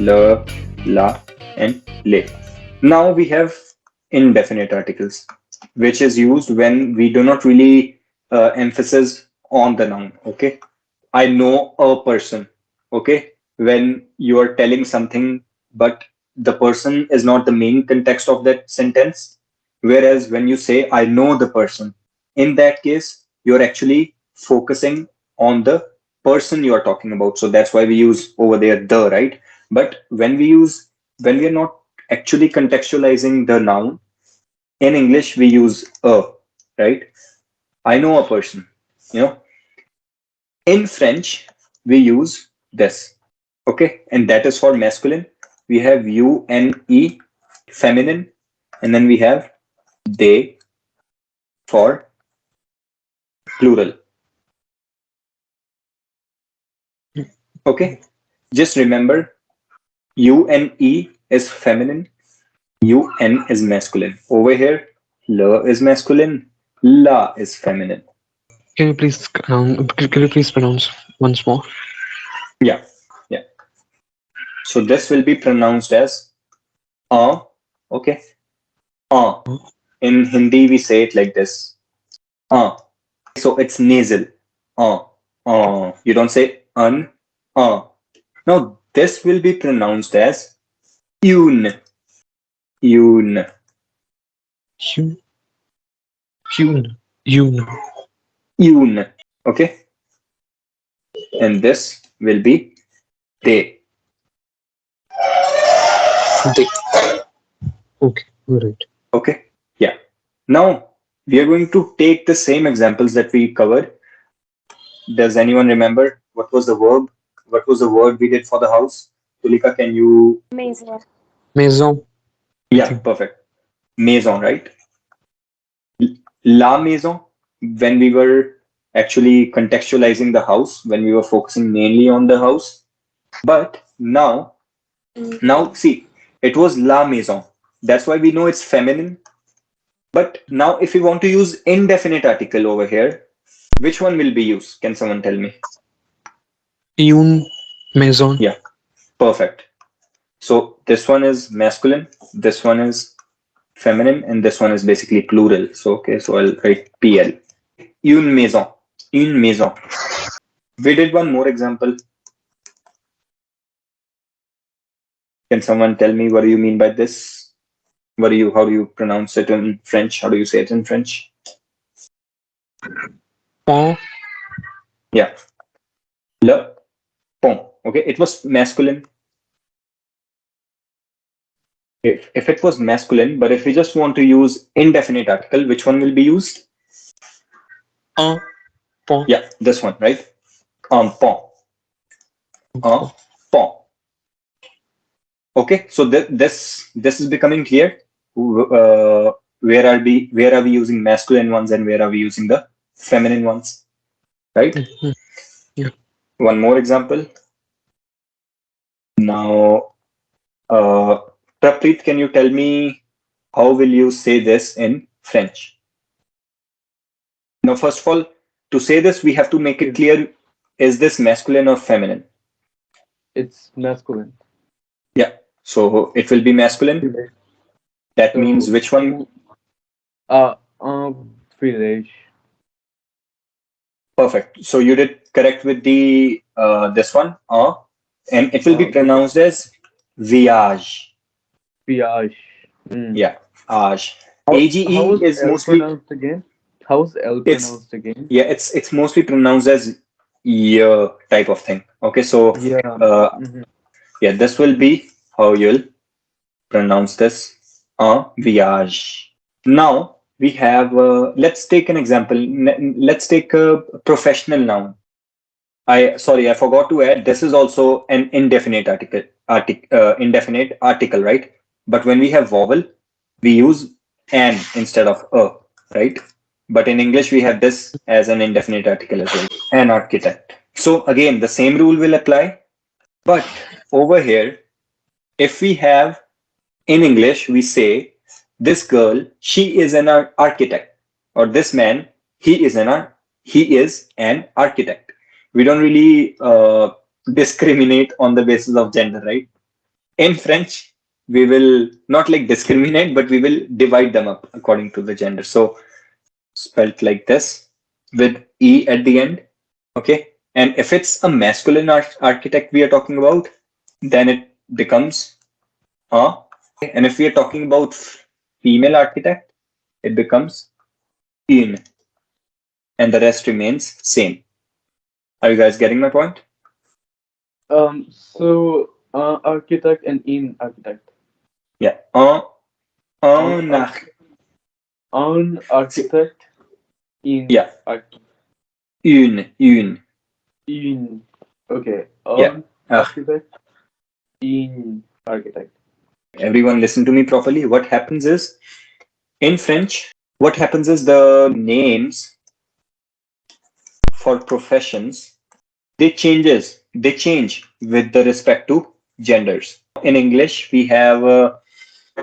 la, la, and le. Now we have indefinite articles, which is used when we do not really emphasis on the noun. Okay, I know a person. Okay, when you are telling something, but the person is not the main context of that sentence. Whereas when you say I know the person, in that case, you're actually focusing on the person you are talking about. So that's why we use over there the, right? But when we are not actually contextualizing the noun, in English we use a, right? I know a person, you know. In French, we use this. Okay, and that is for masculine. We have you and e, feminine, and then we have they for plural. Okay, just remember u and e is feminine, un is masculine. Over here, la is masculine, la is feminine. Can you please pronounce once more? Yeah, yeah. So this will be pronounced as okay, uh. In Hindi, we say it like this. So it's nasal. Uh, You don't say un, uh. Now this will be pronounced as un, un, Yun, yun. un. Okay, and this will be they. They. Okay, all right. Okay, yeah. Now we are going to take the same examples that we covered. Does anyone remember what was the verb? What was the word we did for the house? Tulika, can you? Maison. Maison, I Yeah, think. perfect. Maison, right? La maison, when we were actually contextualizing the house, when we were focusing mainly on the house. But now see, it was la maison. That's why we know it's feminine. But now if we want to use indefinite article over here, which one will be used? Can someone tell me? Yun, maison. Yeah, perfect. So this one is masculine, this one is feminine, and this one is basically plural. So okay, so I'll write PL. Une maison. Une maison. We did one more example. Can someone tell me what do you mean by this? How do you pronounce it in French? How do you say it in French? Pont, Yeah. Le pont. Okay, it was masculine. If it was masculine, but if we just want to use indefinite article, which one will be used? un, pont, Yeah, this one, right? Pont. pont. Pont. Okay, so this is becoming clear. Where are we using masculine ones and where are we using the feminine ones? Right? Mhm. Yeah. One more example. Now, uh, Prapreet, can you tell me how will you say this in French? Now, first of all, to say this, we have to make it Yes, clear: is this masculine or feminine? it's masculine. Yeah. So it will be masculine. Village. That means So, which one? village. Perfect. So you did correct with the this one, and it will be Village. pronounced as viage. Piage. Mm. Yeah, age. How AGE is is L mostly pronounced again? How's L it's pronounced again? yeah it's mostly pronounced as yeah type of thing. Okay, so Yeah. uh, Hmm. yeah, this will be how you'll pronounce this. Viage. Now we have let's take an example. Let's take a professional noun. I forgot to add. This is also an indefinite indefinite article, right? But when we have vowel, we use an instead of a, right? But in English, we have this as an indefinite article as well, an architect. So again, the same rule will apply. But over here, if we have in English, we say this girl, she is an architect, or this man, he is an architect. We don't really discriminate on the basis of gender, right? In French, we will not like discriminate, but we will divide them up according to the gender. So spelt like this with E at the end. Okay. And if it's a masculine architect we are talking about, then it becomes a. And if we are talking about female architect, it becomes une. And the rest remains same. Are you guys getting my point? So architect and in architect. Yeah. On Un arch on see, architect, in yeah. arch Une. in. Okay. Yeah. On Ah, architect, in architect. everyone listen to me properly. What happens is in French, what happens is the names for professions they change with the respect to genders. In English, we have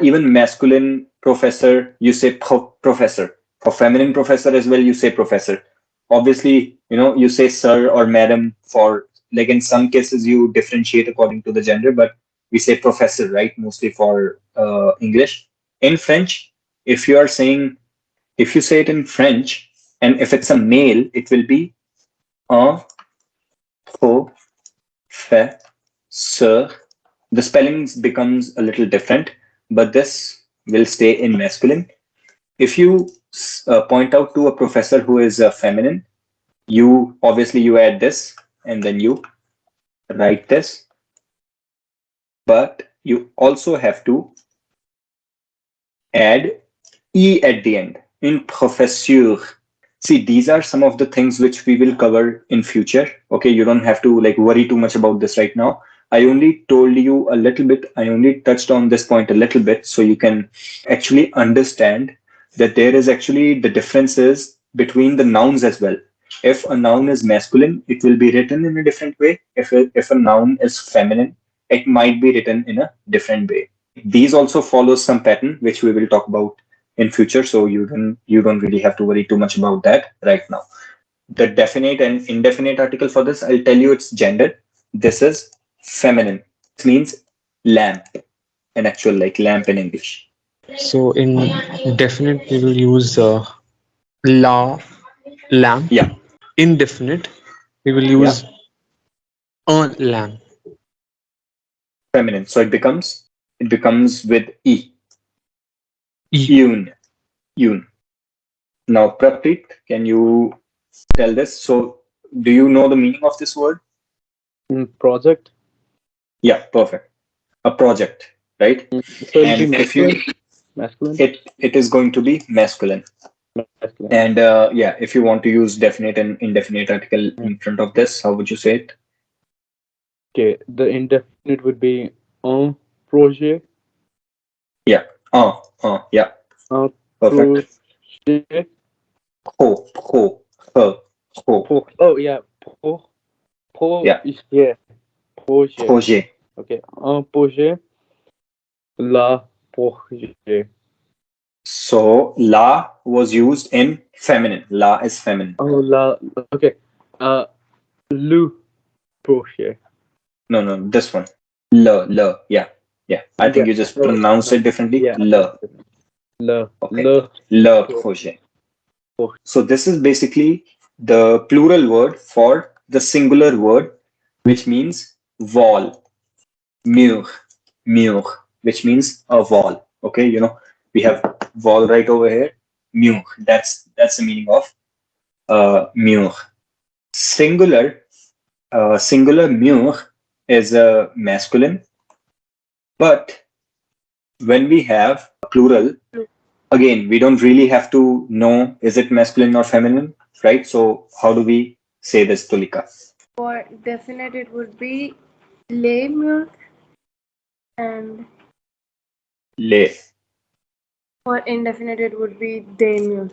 even masculine professor, you say professor. For feminine professor as well, you say professor. Obviously, you say sir or madam for like in some cases you differentiate according to the gender, but we say professor, right? Mostly for English. In French, if you are saying if you say it in French, and if it's a male, it will be un professeur. The spellings becomes a little different, but this will stay in masculine. If you point out to a professor who is feminine, you obviously you add this and then you write this, but you also have to add e at the end in professeur. See, these are some of the things which we will cover in future. Okay, you don't have to like worry too much about this right now. I only told you a little bit. I only touched on this point a little bit so you can actually understand that there is actually the differences between the nouns as well. If a noun is masculine, it will be written in a different way. If a noun is feminine, it might be written in a different way. These also follow some pattern which we will talk about in future, so you don't really have to worry too much about that right now. The definite and indefinite article for this, I'll tell you its gender. This is feminine. This means lamp, an actual like lamp in English. So in definite, we will use la, lamp. Yeah, Indefinite, we will yeah, use un lamp. feminine. So it becomes with e, E. un, un. Now, Praprit, can you tell this? So, do you know the meaning of this word? Project. Yeah, perfect. A project, right? So it'll be And if you masculine. Masculine. it is going to be masculine. Masculine. And yeah, if you want to use definite and indefinite article Mm. in front of this, how would you say it? Okay. The indefinite would be un projet. Yeah. Yeah. Un Perfect. projet. Ho. Ho. Oh yeah. Yeah. Projet. Projet. Projet. Okay. Un projet. La projet. So la was used in feminine. La is feminine. Oh la. Okay. Uh, le projet. No, this one. Le. Yeah. Yeah. I think Yeah. you just So pronounced no. it differently. Yeah. I Le. pronounced it. Okay. Le Le projet. projet. So this is basically the plural word for the singular word, which means wall, mur, mur, which means a wall. Okay, we have wall right over here. Mur. That's the meaning of mur. Singular mur is a masculine, but when we have plural, again, we don't really have to know is it masculine or feminine, right? So how do we say this, Tulika? For definite, it would be lay milk, and Le. for indefinite, it would be day milk.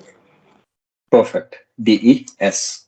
Perfect. DES.